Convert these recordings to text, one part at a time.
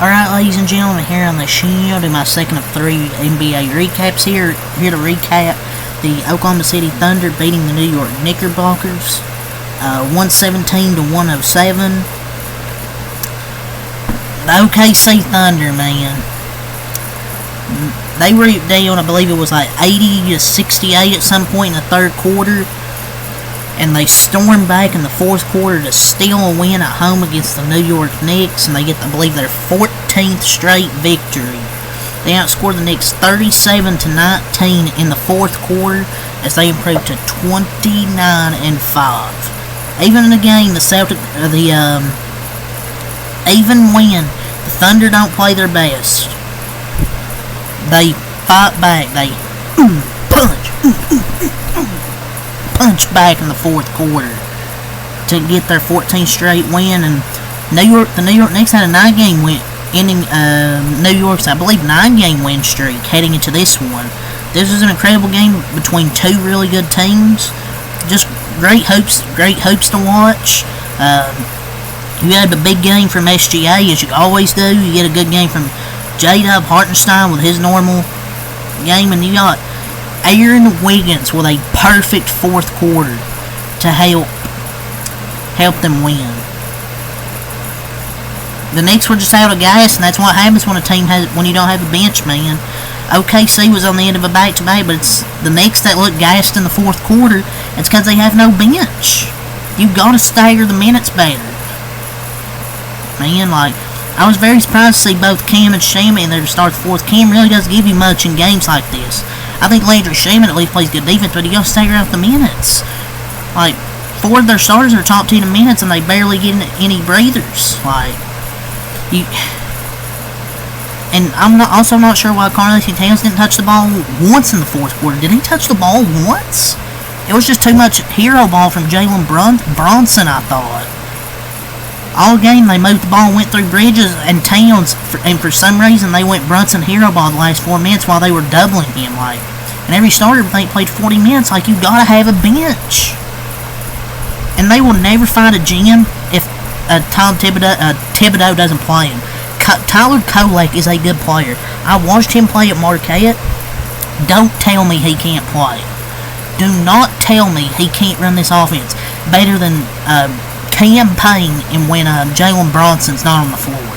Alright, ladies and gentlemen, here on the show, do my second of 3 NBA recaps here to recap the Oklahoma City Thunder beating the New York Knickerbockers, 117 to 107. The OKC Thunder, man, they were down, I believe it was like 80 to 68 at some point in the third quarter, and they stormed back in the fourth quarter to steal a win at home against the New York Knicks, and they get, I believe, their 14th straight victory. They outscored the Knicks 37 to 19 in the fourth quarter as they improved to 29 and 5. Even in the game, even when the Thunder don't play their best, they fight back. They punch back in the fourth quarter to get their 14th straight win. And the New York Knicks had a 9-game win, ending New York's, I believe, 9-game win streak heading into this one. This was an incredible game between two really good teams. Just great hopes to watch. You had a big game from SGA, as you always do. You get a good game from J-Dub Hartenstein with his normal game, and you got Aaron Wiggins with a perfect fourth quarter to help them win. The Knicks were just out of gas, and that's what happens when when you don't have a bench, man. OKC was on the end of a back-to-back, but it's the Knicks that look gassed in the fourth quarter. It's because they have no bench. You got to stagger the minutes better, man. Like, I was very surprised to see both Cam and Shaman in there to start the fourth. Cam really doesn't give you much in games like this. I think Landry Shaman at least plays good defense, but he got to stagger out the minutes. Like, 4 of their starters are top 10 in minutes, and they barely get any breathers. Like, and I'm also not sure why Karl-Anthony Towns didn't touch the ball once in the fourth quarter. Did he touch the ball once? It was just too much hero ball from Jalen Bronson, I thought. All game they moved the ball, went through Bridges and Towns, and for some reason they went Brunson hero ball the last 4 minutes while they were doubling him. Like, and every starter they played 40 minutes. Like, you gotta have a bench, and they will never find a gem if Tom Thibodeau doesn't play him. Tyler Kolek is a good player. I watched him play at Marquette. Don't tell me he can't play. Do not tell me he can't run this offense better than Cam Payne and when Jalen Bronson's not on the floor.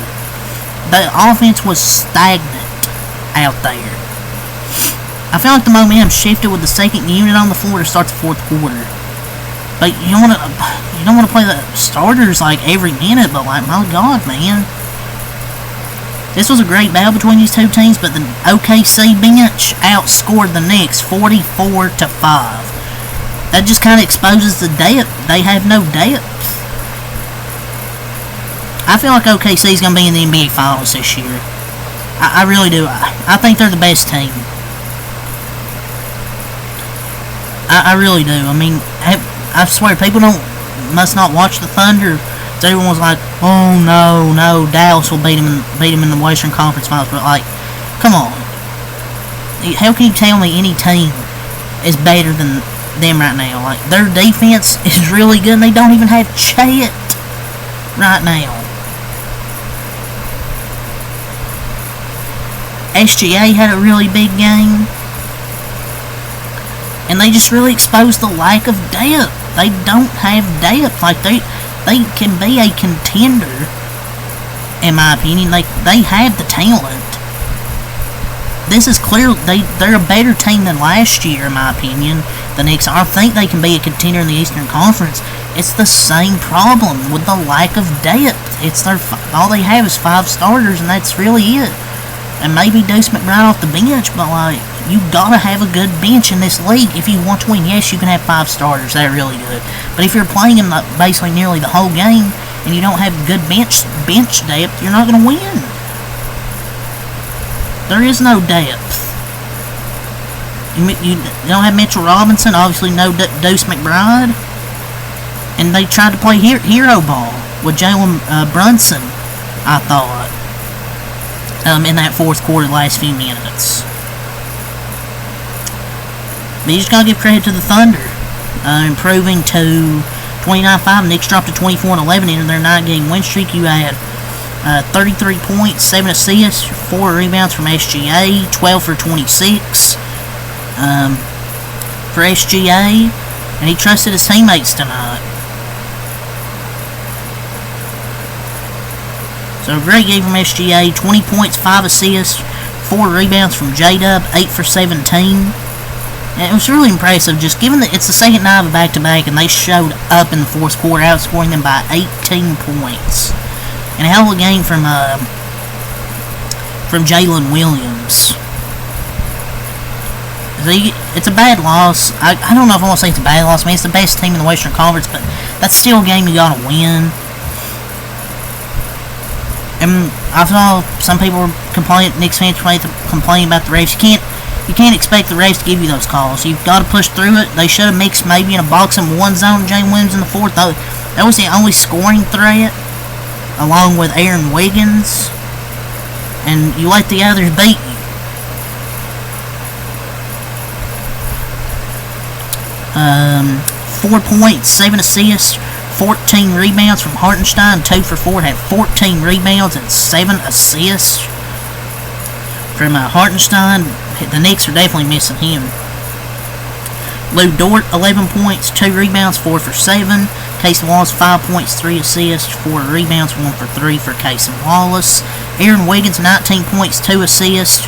The offense was stagnant out there. I feel like the momentum shifted with the second unit on the floor to start the fourth quarter. But you don't want to play the starters like every minute. But like, my God, man, this was a great battle between these two teams. But the OKC bench outscored the Knicks 44 to 5. That just kind of exposes the depth. They have no depth. I feel like OKC is going to be in the NBA Finals this year. I really do. I think they're the best team. I really do. I mean, I swear, people must not watch the Thunder. So everyone's like, oh no, Dallas will beat them in the Western Conference Finals. But like, come on, how can you tell me any team is better than them right now? Like, their defense is really good, and they don't even have Chet right now. SGA had a really big game, and they just really exposed the lack of depth. They don't have depth. Like, they can be a contender, in my opinion. They have the talent. This is clear. They're a better team than last year, in my opinion. The Knicks, I think they can be a contender in the Eastern Conference. It's the same problem with the lack of depth. All they have is 5 starters, and that's really it. And maybe Deuce McBride off the bench, but like, you gotta have a good bench in this league if you want to win. Yes, you can have 5 starters, they're really good. But if you're playing them basically nearly the whole game and you don't have good bench depth, you're not gonna win. There is no depth. You don't have Mitchell Robinson, obviously no Deuce McBride, and they tried to play hero ball with Jalen Brunson, I thought. In that fourth quarter, last few minutes. But you just gotta give credit to the Thunder, improving to 29-5. Knicks dropped to 24-11 into their 9-game win streak. You had 33 points, 7 assists, 4 rebounds from SGA, 12 for 26 for SGA, and he trusted his teammates tonight. So a great game from SGA, 20 points, 5 assists, 4 rebounds from J-Dub, 8 for 17. And it was really impressive, just given that it's the second night of a back-to-back, and they showed up in the fourth quarter, outscoring them by 18 points. And a hell of a game from Jalen Williams. It's a bad loss. I don't know if I want to say it's a bad loss. I mean, it's the best team in the Western Conference, but that's still a game you gotta win. And I saw some people Knicks fans complaining about the refs. You can't expect the refs to give you those calls. You've got to push through it. They should have mixed maybe in a box and one zone Jalen Williams in the fourth. That was the only scoring threat, along with Aaron Wiggins, and you let the others beat you. 4 points, 7 assists, 14 rebounds from Hartenstein, 2 for 4, had 14 rebounds and 7 assists from Hartenstein. The Knicks are definitely missing him. Lou Dort, 11 points, 2 rebounds, 4 for 7. Casey Wallace, 5 points, 3 assists, 4 rebounds, 1 for 3 for Casey Wallace. Aaron Wiggins, 19 points, 2 assists,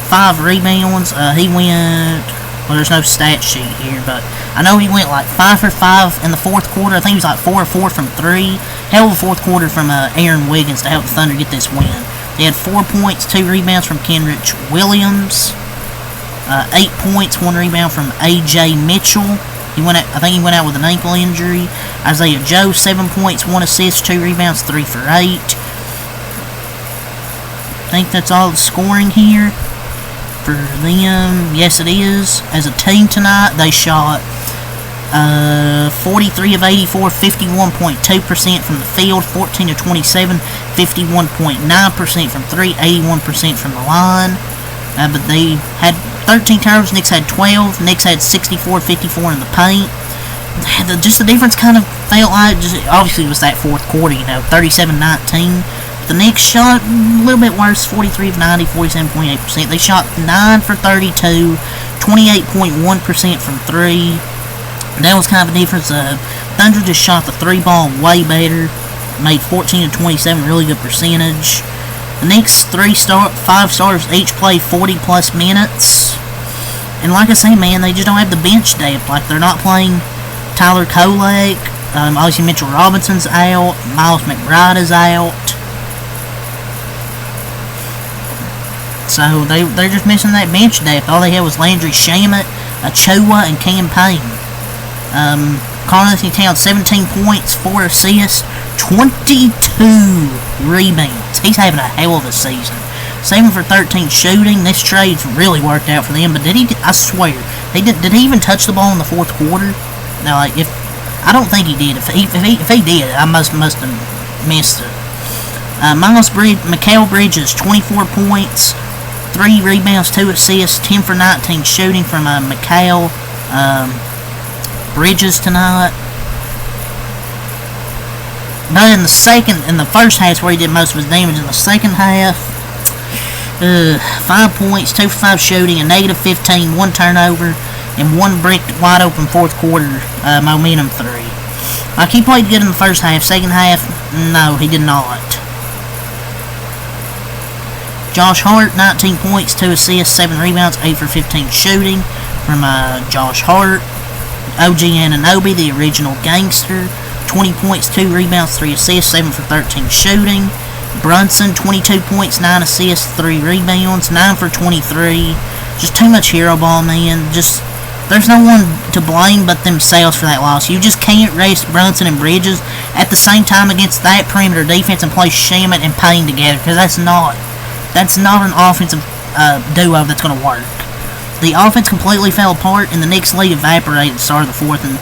5 rebounds. He went... Well, there's no stat sheet here, but I know he went like 5 for 5 in the fourth quarter. I think he was like 4 for 4 from 3. Hell of a fourth quarter from Aaron Wiggins to help the Thunder get this win. They had 4 points, 2 rebounds from Kenrich Williams. 8 points, 1 rebound from A.J. Mitchell. I think he went out with an ankle injury. Isaiah Joe, 7 points, 1 assist, 2 rebounds, 3 for 8. I think that's all the scoring here for them. Yes, it is. As a team tonight, they shot 43 of 84, 51.2% from the field, 14 of 27, 51.9% from 3, 81% from the line. But they had 13 turnovers. Knicks had 12. Knicks had 64, 54 in the paint. Just the difference kind of felt like, obviously it was that fourth quarter, 37-19. The Knicks shot a little bit worse, 43 of 90, 47.8%. They shot 9 for 32, 28.1% from 3. That was kind of a difference. Thunder just shot the 3-ball way better, made 14 of 27, really good percentage. The Knicks 5 stars each play 40-plus minutes. And like I say, man, they just don't have the bench depth. Like, they're not playing Tyler Kolek. Obviously, Mitchell Robinson's out. Miles McBride is out. So, they're just missing that bench depth. All they had was Landry Shamet, Achua, and Cam Payne. Karl-Anthony Towns, 17 points, 4 assists, 22 rebounds. He's having a hell of a season. 7 for 13 shooting. This trade's really worked out for them. But I swear, did he even touch the ball in the fourth quarter? No, I don't think he did. If he did, I must have missed it. Mikal Bridges, 24 points, 3 rebounds, 2 assists, 10 for 19 shooting from Mikal Bridges tonight. But in the first half, where he did most of his damage. In the second half, 5 points, 2 for 5 shooting, a negative 15, 1 turnover, and 1 bricked wide open fourth quarter momentum 3. Like, he played good in the first half. Second half, no, he did not. Josh Hart, 19 points, 2 assists, 7 rebounds, 8 for 15 shooting from Josh Hart. OG Anunoby, the original gangster, 20 points, 2 rebounds, 3 assists, 7 for 13 shooting. Brunson, 22 points, 9 assists, 3 rebounds, 9 for 23. Just too much hero ball, man. There's no one to blame but themselves for that loss. You just can't race Brunson and Bridges at the same time against that perimeter defense and play Shamet and Payne together, because that's not an offensive duo that's going to work. The offense completely fell apart, and the Knicks lead evaporated at the start of the fourth, and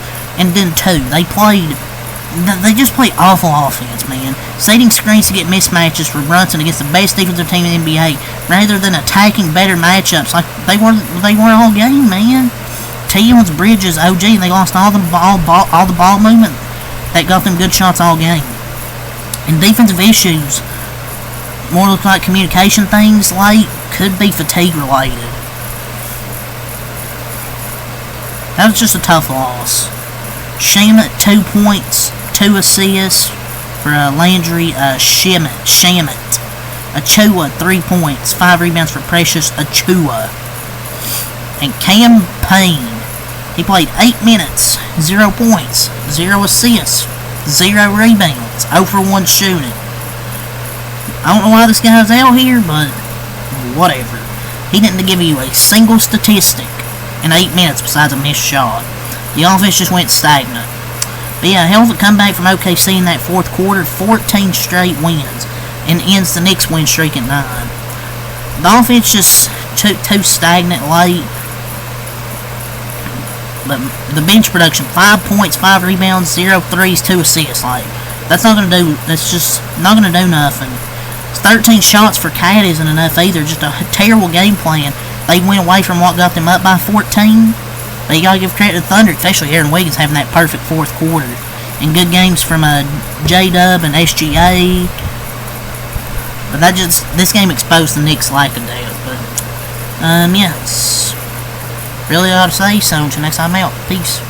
then 2. They just play awful offense, man. Setting screens to get mismatches for Brunson against the best defensive team in the NBA, rather than attacking better matchups like they were all game, man. Towns, Bridges, OG, and they lost all the ball movement that got them good shots all game. And defensive issues more look like communication things late. Could be fatigue related. That was just a tough loss. Shamet, 2 points, 2 assists for Landry Shamet. Achua, 3 points, 5 rebounds for Precious Achua. And Cam Payne, he played 8 minutes, 0 points, 0 assists, 0 rebounds, 0 for 1 shooting. I don't know why this guy's out here, but whatever. He didn't give you a single statistic in 8 minutes besides a missed shot. The offense just went stagnant. But yeah, hell of a comeback from OKC in that fourth quarter. 14 straight wins and ends the Knicks win streak at 9. The offense just took too stagnant late. But the bench production, 5 points, 5 rebounds, 0 threes, 2 assists. Like, that's just not gonna do nothing. 13 shots for Cat isn't enough either. Just a terrible game plan. They went away from what got them up by 14. But you gotta give credit to Thunder, especially Aaron Wiggins having that perfect fourth quarter. And good games from J-Dub and SGA. But this game exposed the Knicks' lack of depth. But, yeah, that's really all I have to say. So until next time, I'm out. Peace.